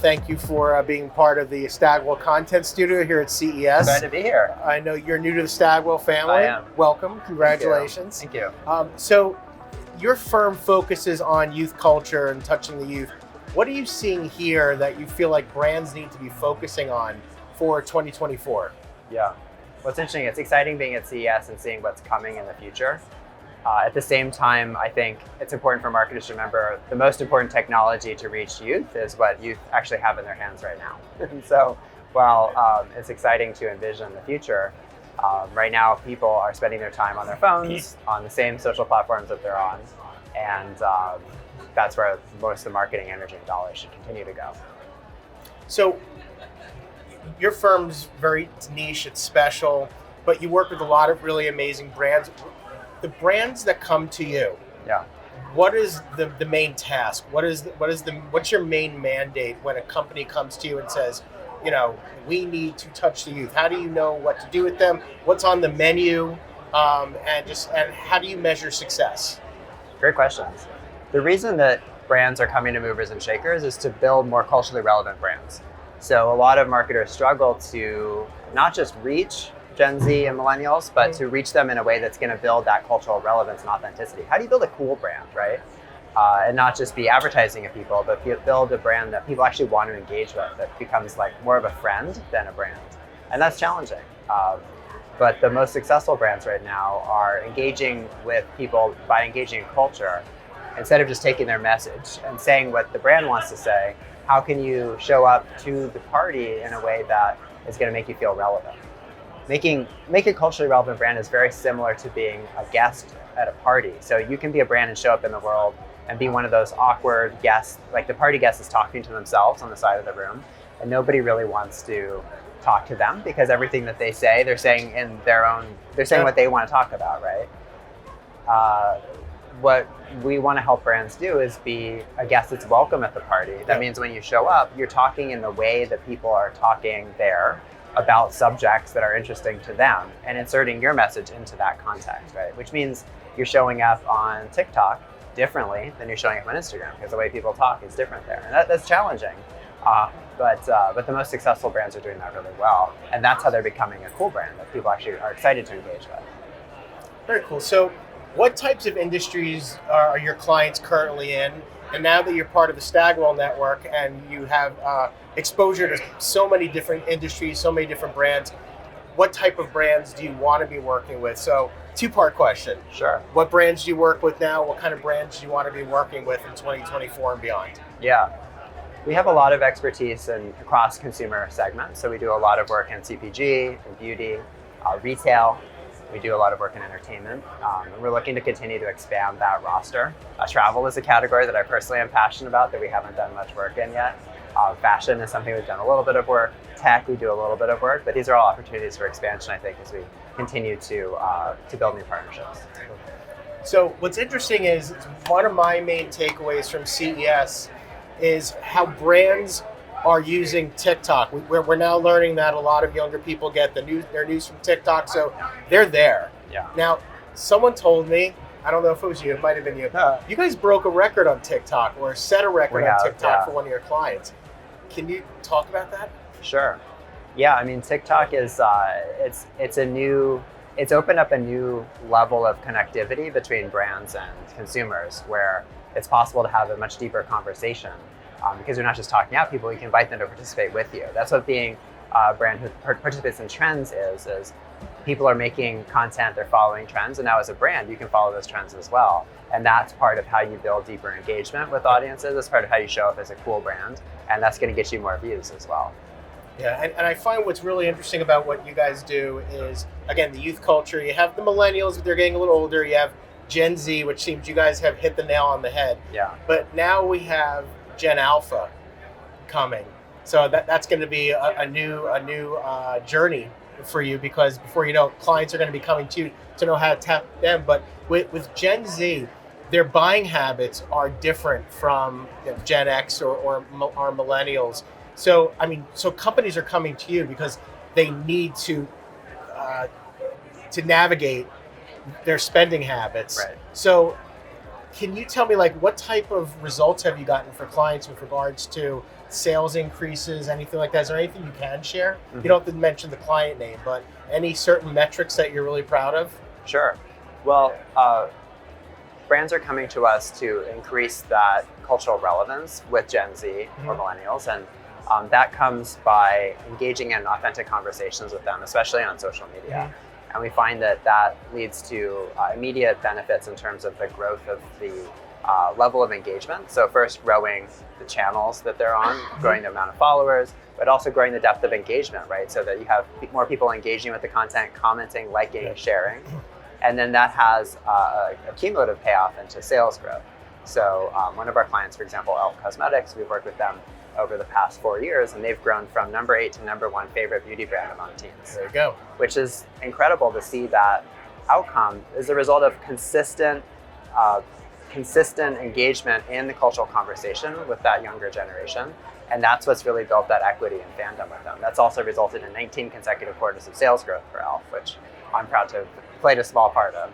thank you for being part of the Stagwell Content Studio here at CES. Glad to be here. I know you're new to the Stagwell family. I am. Welcome. Congratulations. Thank you. So your firm focuses on youth culture and touching the youth. What are you seeing here that you feel like brands need to be focusing on for 2024? Yeah. What's interesting, it's exciting being at CES and seeing what's coming in the future. At the same time, I think it's important for marketers to remember the most important technology to reach youth is what youth actually have in their hands right now. And so while it's exciting to envision the future, right now people are spending their time on their phones, on the same social platforms that they're on, and that's where most of the marketing energy and dollars should continue to go. So your firm's very niche, it's special, but you work with a lot of really amazing brands. The brands that come to you, what is the main task? What's your main mandate when a company comes to you and says, you know, we need to touch the youth? How do you know what to do with them? What's on the menu? And how do you measure success? Great questions. The reason that brands are coming to movers and shakers is to build more culturally relevant brands. So a lot of marketers struggle to not just reach Gen Z and millennials, but to reach them in a way that's going to build that cultural relevance and authenticity. How do you build a cool brand, right? And not just be advertising at people, but build a brand that people actually want to engage with, that becomes like more of a friend than a brand. And that's challenging. But the most successful brands right now are engaging with people by engaging in culture. Instead of just taking their message and saying what the brand wants to say, how can you show up to the party in a way that is going to make you feel relevant? Make a culturally relevant brand is very similar to being a guest at a party. So you can be a brand and show up in the world and be one of those awkward guests, like the party guest is talking to themselves on the side of the room, and nobody really wants to talk to them because everything that they say, they're saying what they want to talk about, right? What we want to help brands do is be a guest that's welcome at the party. That means when you show up, you're talking in the way that people are talking there about subjects that are interesting to them and inserting your message into that context, right? Which means you're showing up on TikTok differently than you're showing up on Instagram because the way people talk is different there. And that's challenging. But the most successful brands are doing that really well. And that's how they're becoming a cool brand that people actually are excited to engage with. Very cool. So what types of industries are your clients currently in? And now that you're part of the Stagwell network and you have exposure to so many different industries, so many different brands, what type of brands do you want to be working with? So two-part question. Sure. What brands do you work with now? What kind of brands do you want to be working with in 2024 and beyond? Yeah. We have a lot of expertise across consumer segments. So we do a lot of work in CPG, in beauty, retail. We do a lot of work in entertainment. And we're looking to continue to expand that roster. Travel is a category that I personally am passionate about that we haven't done much work in yet. Fashion is something we've done a little bit of work. Tech, we do a little bit of work, but these are all opportunities for expansion, I think, as we continue to build new partnerships. So what's interesting is one of my main takeaways from CES is how brands are using TikTok. We're now learning that a lot of younger people get their news from TikTok, so they're there. Yeah. Now, someone told me, I don't know if it was you, it might have been you, you guys broke a record on TikTok or set a record on TikTok for one of your clients. Can you talk about that? Sure. Yeah, I mean, TikTok is it's opened up a new level of connectivity between brands and consumers where it's possible to have a much deeper conversation because you're not just talking out people, you can invite them to participate with you. That's what being a brand who participates in trends is people are making content, they're following trends, and now as a brand, you can follow those trends as well. And that's part of how you build deeper engagement with audiences. That's part of how you show up as a cool brand, and that's going to get you more views as well. Yeah, and I find what's really interesting about what you guys do is, again, the youth culture. You have the millennials, they're getting a little older. You have Gen Z, which seems you guys have hit the nail on the head. Yeah. But now we have Gen Alpha coming. So that's going to be a new journey for you, because before you know, clients are going to be coming to you to know how to tap them. But with Gen Z, their buying habits are different from Gen X or millennials. So companies are coming to you because they need to navigate their spending habits. Right. So Can you tell me, like, what type of results have you gotten for clients with regards to sales increases, anything like that? Is there anything you can share? Mm-hmm. You don't have to mention the client name, but any certain metrics that you're really proud of? Sure. Well, brands are coming to us to increase that cultural relevance with Gen Z mm-hmm. or millennials, and that comes by engaging in authentic conversations with them, especially on social media. Mm-hmm. And we find that leads to immediate benefits in terms of the growth of the level of engagement. So first, growing the channels that they're on, growing the amount of followers, but also growing the depth of engagement, right? So that you have more people engaging with the content, commenting, liking, sharing. And then that has a cumulative payoff into sales growth. So one of our clients, for example, Elf Cosmetics, we've worked with them over the past 4 years, and they've grown from number 8 to number 1 favorite beauty brand among teens. There you go. Which is incredible to see that outcome is the result of consistent engagement in the cultural conversation with that younger generation. And that's what's really built that equity and fandom with them. That's also resulted in 19 consecutive quarters of sales growth for Elf, which I'm proud to have played a small part of.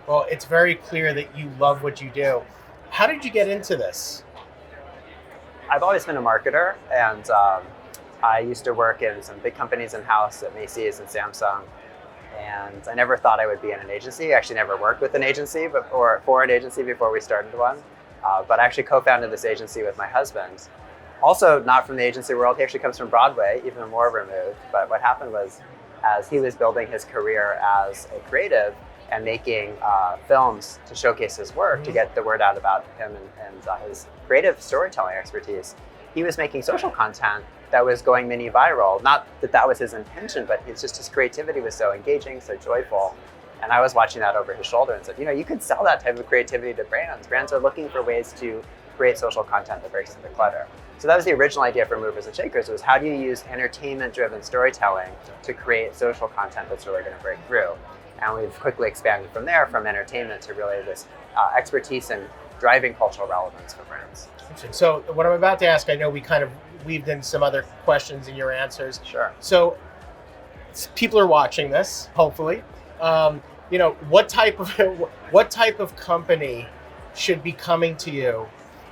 Well, it's very clear that you love what you do. How did you get into this? I've always been a marketer, and I used to work in some big companies in-house at Macy's and Samsung, and I never thought I would be in an agency. I actually never worked with an agency or for an agency before we started one, but I actually co-founded this agency with my husband. Also not from the agency world, he actually comes from Broadway, even more removed, but what happened was as he was building his career as a creative and making films to showcase his work, to get the word out about him and his creative storytelling expertise, he was making social content that was going mini viral. Not that that was his intention, but it's just his creativity was so engaging, so joyful. And I was watching that over his shoulder and said, you could sell that type of creativity to brands. Brands are looking for ways to create social content that breaks through the clutter. So that was the original idea for Movers and Shakers, was how do you use entertainment-driven storytelling to create social content that's really going to break through? And we've quickly expanded from there, from entertainment to really this expertise in driving cultural relevance for brands. So what I'm about to ask, I know we kind of weaved in some other questions in your answers. Sure. So people are watching this, hopefully. What type of company should be coming to you,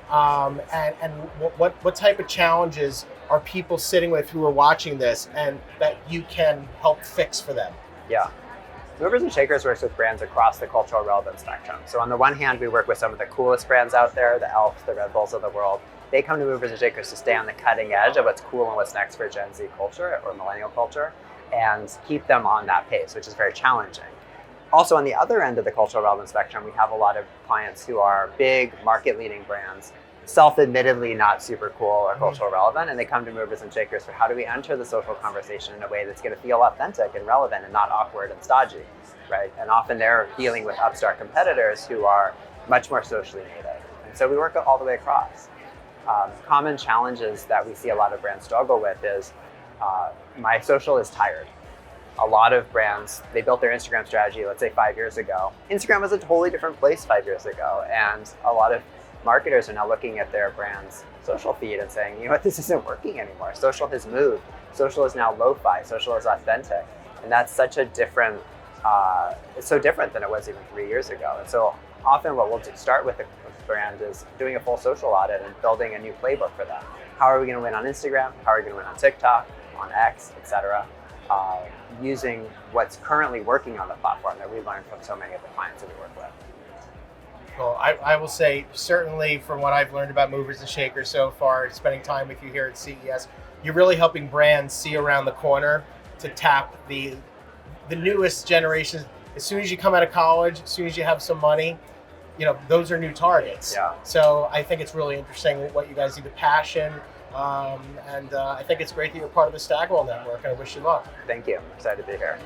and what type of challenges are people sitting with who are watching this, and that you can help fix for them? Yeah. Movers and Shakers works with brands across the cultural relevance spectrum. So on the one hand, we work with some of the coolest brands out there, the Elf, the Red Bulls of the world. They come to Movers and Shakers to stay on the cutting edge of what's cool and what's next for Gen Z culture or millennial culture, and keep them on that pace, which is very challenging. Also, on the other end of the cultural relevance spectrum, we have a lot of clients who are big market-leading brands, self-admittedly not super cool or cultural relevant, and they come to Movers and Shakers for how do we enter the social conversation in a way that's going to feel authentic and relevant and not awkward and stodgy, right? And often they're dealing with upstart competitors who are much more socially native. And so we work all the way across. Common challenges that we see a lot of brands struggle with is my social is tired. A lot of brands, they built their Instagram strategy, let's say 5 years ago. Instagram was a totally different place 5 years ago, and a lot of marketers are now looking at their brand's social feed and saying, this isn't working anymore. Social has moved. Social is now lo-fi. Social is authentic. And that's such a different, it's so different than it was even 3 years ago. And so often what we'll start with a brand is doing a full social audit and building a new playbook for them. How are we going to win on Instagram? How are we going to win on TikTok, on X, etc.? Using what's currently working on the platform that we learned from so many of the clients that we work with. Well, I will say, certainly from what I've learned about Movers and Shakers so far, spending time with you here at CES, you're really helping brands see around the corner to tap the newest generations. As soon as you come out of college, as soon as you have some money, those are new targets. Yeah. So I think it's really interesting what you guys do, the passion, and I think it's great that you're part of the Stagwell network, and I wish you luck. Thank you. I'm excited to be here.